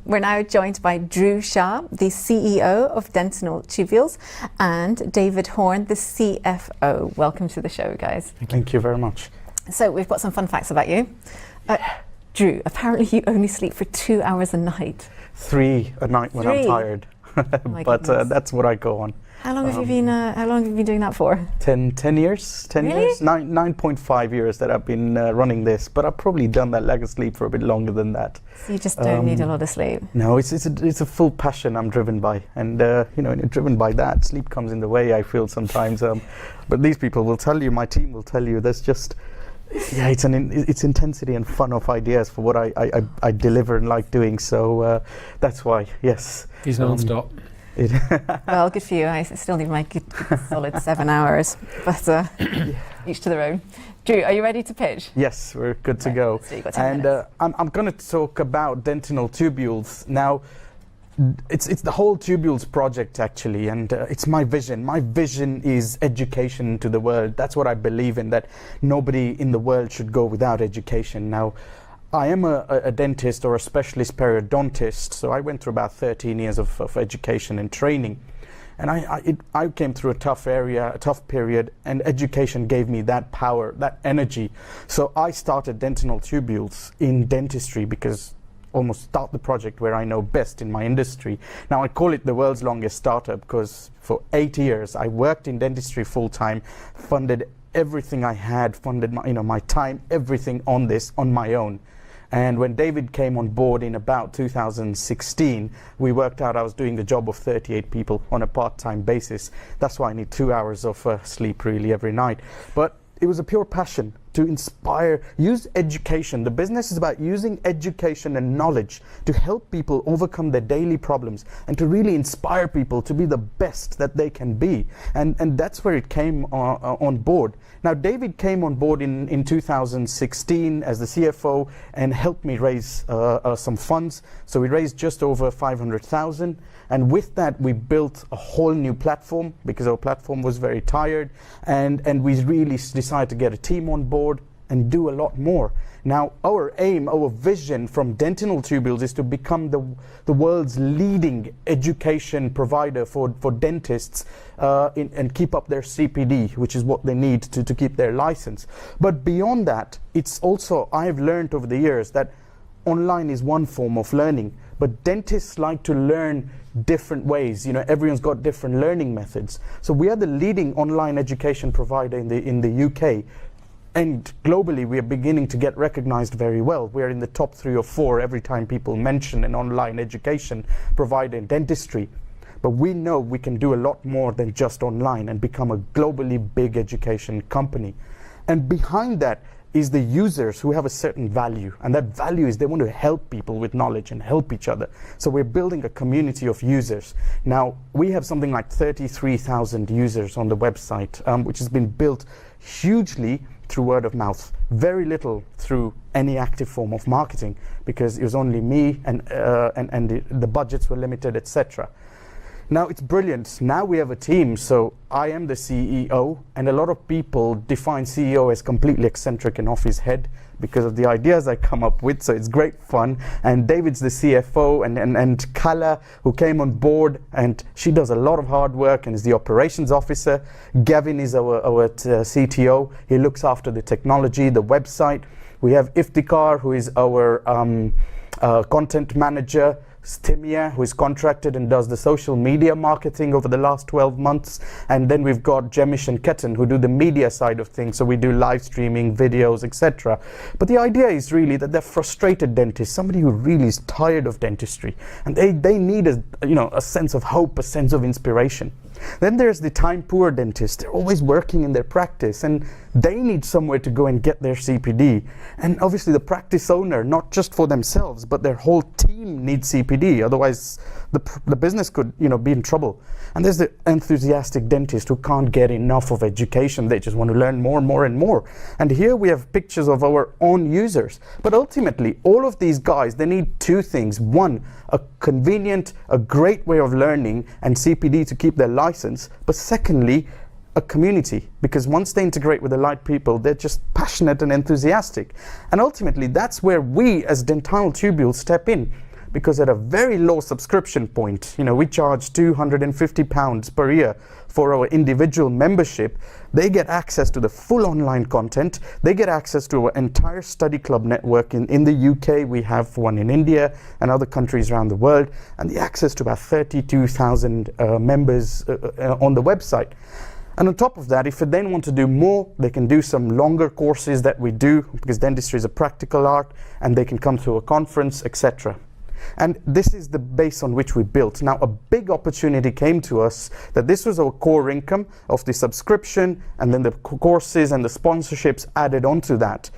We're now joined by Drew Shah, the CEO of Dentinal Tubules, and David Horn, the CFO. Welcome to the show, guys. Thank you very much. So we've got some fun facts about you. Drew, apparently you only sleep for 2 hours a night. 3 a night when I'm tired. But that's what I go on. How long have you been? How long have you been doing that for? 10 years. 10 Really? years. 9.5 years that I've been running this. But I've probably done that lack of sleep for a bit longer than that. So you just don't need a lot of sleep. No, it's a full passion I'm driven by, and when you're driven by that, sleep comes in the way. I feel sometimes. But these people will tell you. My team will tell you. There's just. Yeah, it's intensity and fun of ideas for what I deliver and like doing. So that's why, yes. He's non-stop. Well, good for you. I still need my good solid 7 hours, but each to their own. Drew, are you ready to pitch? Yes, we're good to go. So you've got 10 minutes. I'm going to talk about Dentinal Tubules. Now, it's the whole Tubules project, actually, and it's my vision. My vision is education to the world. That's what I believe in, that nobody in the world should go without education. Now, I am a dentist or a specialist periodontist, so I went through about 13 years of education and training. And I came through a tough period, and education gave me that power, that energy. So I started Dentinal Tubules in dentistry because almost start the project where I know best in my industry. Now I call it the world's longest startup because for 8 years I worked in dentistry full time, funded everything I had, funded my time, everything on this on my own. And when David came on board in about 2016, we worked out I was doing the job of 38 people on a part-time basis. That's why I need 2 hours of sleep really every night. But it was a pure passion to inspire, use education. The business is about using education and knowledge to help people overcome their daily problems and to really inspire people to be the best that they can be. And that's where it came on board. Now, David came on board in 2016 as the CFO and helped me raise some funds. So we raised just over 500,000. And with that, we built a whole new platform because our platform was very tired. And we really decided to get a team on board and do a lot more. Now, our aim, our vision from Dentinal Tubules is to become the world's leading education provider for dentists and keep up their CPD, which is what they need to keep their license. But beyond that, it's also, I've learned over the years that online is one form of learning, but dentists like to learn different ways. Everyone's got different learning methods. So we are the leading online education provider in the UK. And globally, we are beginning to get recognized very well. We're in the top 3 or 4 every time people mention an online education provider in dentistry. But we know we can do a lot more than just online and become a globally big education company. And behind that is the users who have a certain value. And that value is they want to help people with knowledge and help each other. So we're building a community of users. Now, we have something like 33,000 users on the website, which has been built hugely through word of mouth, very little through any active form of marketing because it was only me and the budgets were limited, etc. Now it's brilliant. Now we have a team, so I am the CEO, and a lot of people define CEO as completely eccentric and off his head because of the ideas I come up with, so it's great fun. And David's the CFO, and Kala, who came on board, and she does a lot of hard work and is the operations officer. Gavin is our CTO. He looks after the technology, the website. We have Iftikhar, who is our content manager. Stimia, who is contracted and does the social media marketing over the last 12 months. And then we've got Jemish and Ketan, who do the media side of things. So we do live streaming, videos, etc. But the idea is really that they're frustrated dentists, somebody who really is tired of dentistry. And they need a sense of hope, a sense of inspiration. Then there's the time-poor dentists. They're always working in their practice and they need somewhere to go and get their CPD. And obviously the practice owner, not just for themselves, but their whole team needs CPD. Otherwise, the business could be in trouble. And there's the enthusiastic dentist who can't get enough of education. They just want to learn more and more and more. And here we have pictures of our own users. But ultimately, all of these guys, they need 2 things. One, a convenient, a great way of learning and CPD to keep their license. But secondly, a community, because once they integrate with the right people, they're just passionate and enthusiastic. And ultimately, that's where we as Dentinal Tubules step in. because at a very low subscription point, we charge £250 per year for our individual membership. They get access to the full online content. They get access to our entire study club network. In the UK, we have one in India and other countries around the world, and the access to about 32,000 members on the website. And on top of that, if they then want to do more, they can do some longer courses that we do, because dentistry is a practical art, and they can come to a conference, etc. And this is the base on which we built. Now, a big opportunity came to us that this was our core income of the subscription, and then the courses and the sponsorships added onto that.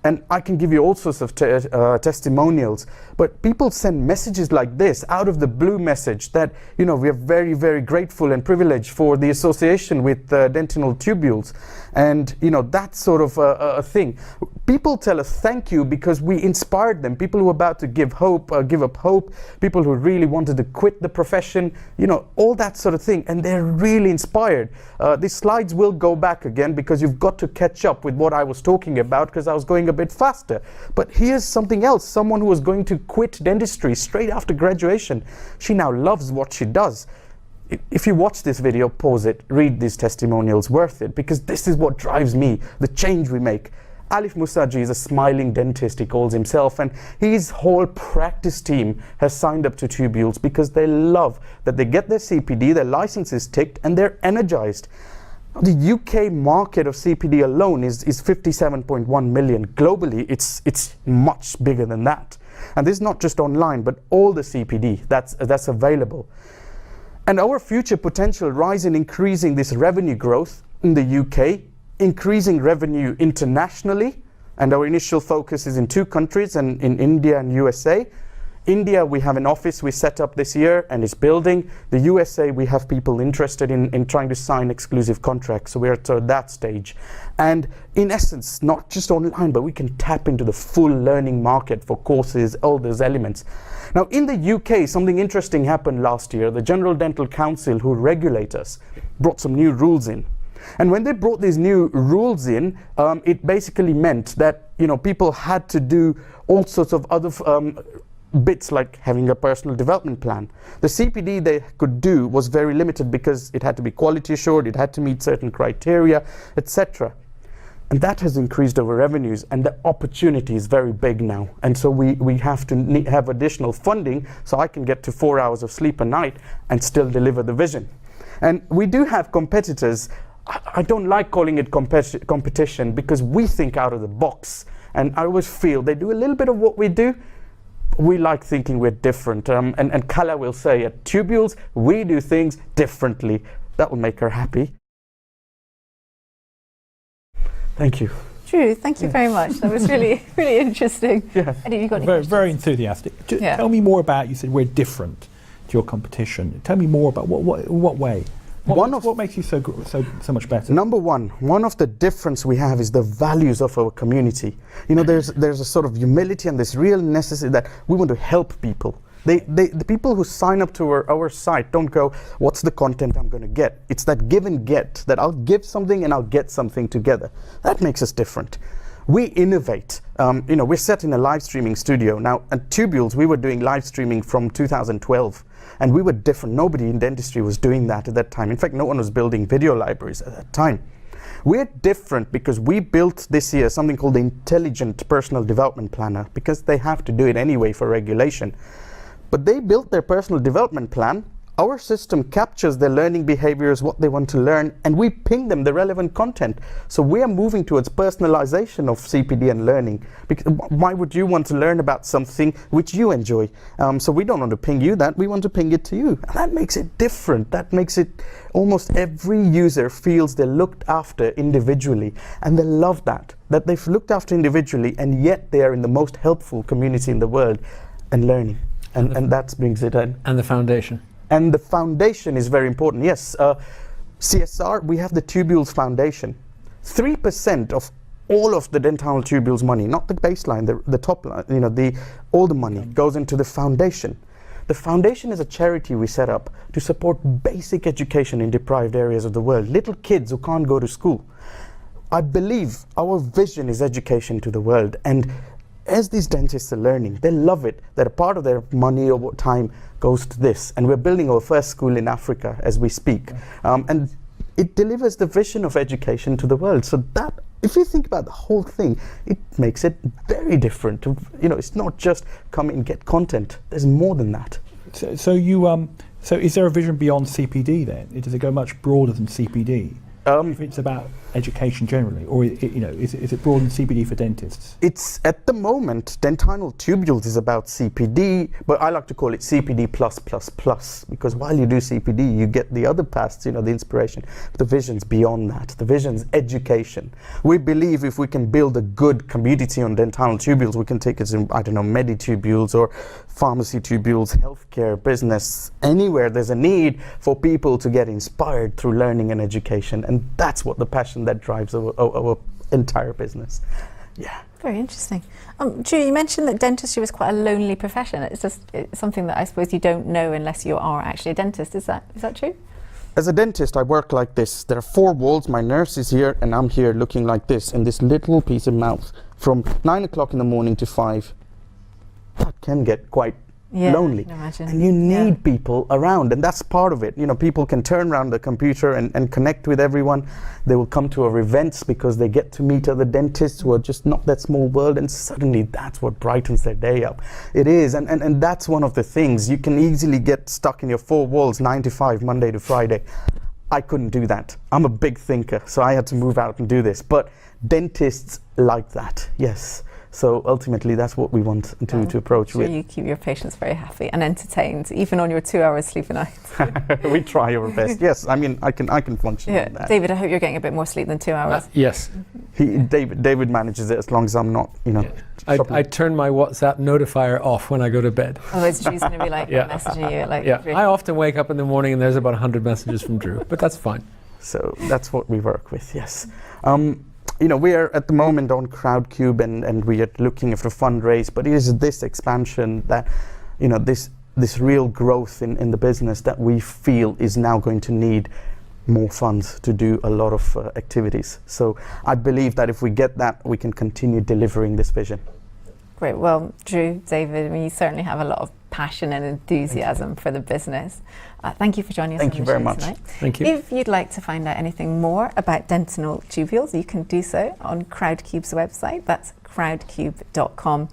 And I can give you all sorts of testimonials, but people send messages like this, out of the blue message, that we are very, very grateful and privileged for the association with dentinal tubules, and that sort of a thing. People tell us thank you because we inspired them. People who are about to give up hope, people who really wanted to quit the profession, all that sort of thing, and they're really inspired. These slides will go back again because you've got to catch up with what I was talking about, because I was going a bit faster. But here's something else. Someone who was going to quit dentistry straight after graduation, she now loves what she does. If you watch this video, pause it, read these testimonials, worth it, because this is what drives me, the change we make. Alif Musaji is a smiling dentist, he calls himself, and his whole practice team has signed up to Tubules because they love that they get their CPD, their license is ticked, and they're energized. The UK market of CPD alone is 57.1 million. Globally, it's much bigger than that. And this is not just online, but all the CPD that's available. And our future potential lies in increasing this revenue growth in the UK, increasing revenue internationally, and our initial focus is in 2 countries, and in India and USA. India, we have an office we set up this year and is building. The USA, we have people interested in trying to sign exclusive contracts, so we're at that stage. And in essence, not just online, but we can tap into the full learning market for courses, all those elements. Now, in the UK, something interesting happened last year. The General Dental Council, who regulate us, brought some new rules in. And when they brought these new rules in, it basically meant that people had to do all sorts of other bits, like having a personal development plan. The CPD they could do was very limited because it had to be quality assured, it had to meet certain criteria, etc. And that has increased our revenues, and the opportunity is very big now. And so we have to have additional funding so I can get to 4 hours of sleep a night and still deliver the vision. And we do have competitors. I don't like calling it competition because we think out of the box, and I always feel they do a little bit of what we do. We like thinking we're different, and Kala will say at Tubules we do things differently. That will make her happy. Thank you. Drew, thank you very much. That was really, really interesting. Yeah. Eddie, you got any Very, questions? very enthusiastic. Tell me more about, you said we're different to your competition. Tell me more about what way? What makes you so much better? Number one of the difference we have is the values of our community. There's a sort of humility and this real necessity that we want to help people. The people who sign up to our site don't go, what's the content I'm going to get? It's that give and get, that I'll give something and I'll get something together. That makes us different. We innovate. We're set in a live streaming studio. Now, at Tubules, we were doing live streaming from 2012. And we were different. Nobody in dentistry was doing that at that time. In fact, no one was building video libraries at that time. We're different because we built this year something called the Intelligent Personal Development Planner, because they have to do it anyway for regulation. But they built their personal development plan. Our system captures their learning behaviors, what they want to learn, and we ping them the relevant content. So we are moving towards personalization of CPD and learning. Because why would you want to learn about something which you enjoy? So we don't want to ping you that, we want to ping it to you. And that makes it different. That makes it almost every user feels they're looked after individually. And they love that they've looked after individually, and yet they are in the most helpful community in the world and learning. And that brings it in. And the foundation. And the foundation is very important. Yes, CSR, we have the Tubules Foundation. 3% of all of the dental tubules money, not the baseline, the top line, all the money goes into the foundation. The foundation is a charity we set up to support basic education in deprived areas of the world, little kids who can't go to school. I believe our vision is education to the world, and as these dentists are learning, they love it, that a part of their money or time goes to this. And we're building our first school in Africa as we speak. And it delivers the vision of education to the world. So that, if you think about the whole thing, it makes it very different. It's not just come and get content. There's more than that. So is there a vision beyond CPD then? Does it go much broader than CPD? If it's about education generally, or is it broader than CPD for dentists? It's at the moment, dentinal tubules is about CPD, but I like to call it CPD plus, because while you do CPD, you get the other paths, the inspiration. The vision's beyond that. The vision's education. We believe if we can build a good community on dentinal tubules, we can take it to, meditubules or pharmacy tubules, healthcare, business, anywhere there's a need for people to get inspired through learning and education. And that's what the passion that drives our entire business. Yeah. Very interesting. Drew, you mentioned that dentistry was quite a lonely profession. It's something that I suppose you don't know unless you are actually a dentist. Is that true? As a dentist, I work like this. There are 4 walls. My nurse is here, and I'm here looking like this in this little piece of mouth from 9 o'clock in the morning to 5. That can get quite lonely, and you need people around, and that's part of it. People can turn around the computer and connect with everyone. They will come to our events because they get to meet other dentists who are just not that small world, and suddenly that's what brightens their day up. It is, and that's one of the things. You can easily get stuck in your 4 walls 9 to 5, Monday to Friday. I couldn't do that. I'm a big thinker, so I had to move out and do this, but dentists like that, yes. So ultimately, that's what we want to approach with. You keep your patients very happy and entertained, even on your 2 hours sleep a night. We try our best. Yes, I can function on that. David, I hope you're getting a bit more sleep than 2 hours. Yes. David manages it as long as I'm not, I turn my WhatsApp notifier off when I go to bed. Otherwise, Drew's going to be messaging you. I often wake up in the morning and there's about 100 messages from Drew, but that's fine. So that's what we work with. Yes. We are at the moment on Crowdcube and we are looking for a fundraise, but it is this expansion that, this real growth in the business that we feel is now going to need more funds to do a lot of activities. So I believe that if we get that, we can continue delivering this vision. Great. Well, Drew, David, you certainly have a lot of passion and enthusiasm for the business. Thank you for joining us. Thank you very much. Tonight. Thank you. If you'd like to find out anything more about dentinal tubules, you can do so on Crowdcube's website. That's crowdcube.com.